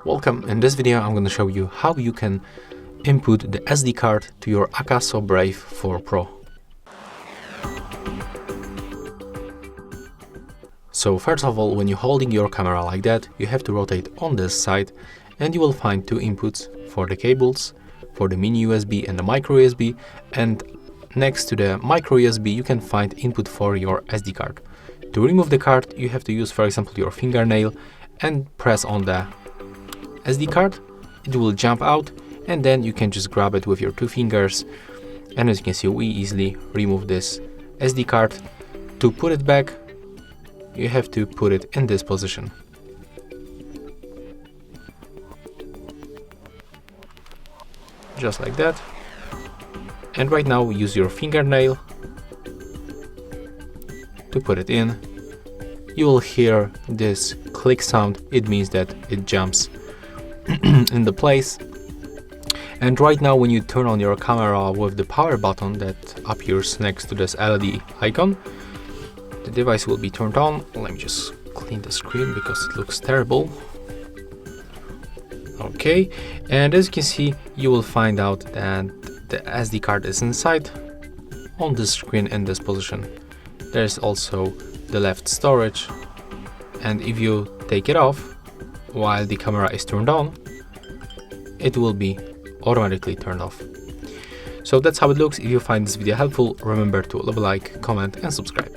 Welcome. In this video I'm going to show you how you can input the SD card to your Akaso Brave 4 Pro. So first of all, when you're holding your camera like that, you have to rotate on this side and you will find two inputs for the cables, for the mini USB and the micro USB, and next to the micro USB you can find input for your SD card. To remove the card you have to use, for example, your fingernail and press on the SD card. It will jump out and then you can just grab it with your two fingers, and as you can see we easily remove this SD card. To put it back you have to put it in this position. Just like that. And right now use your fingernail to put it in. You will hear this click sound. It means that it jumps in the place. And right now when you turn on your camera with the power button that appears next to this LED icon, the device will be turned on. Let me just clean the screen because it looks terrible. Okay, and as you can see you will find out that the SD card is inside on the screen in this position. There's also the left storage, and if you take it off while the camera is turned on, it will be automatically turned off. So that's how it looks. If you find this video helpful, remember to leave a like, comment and subscribe.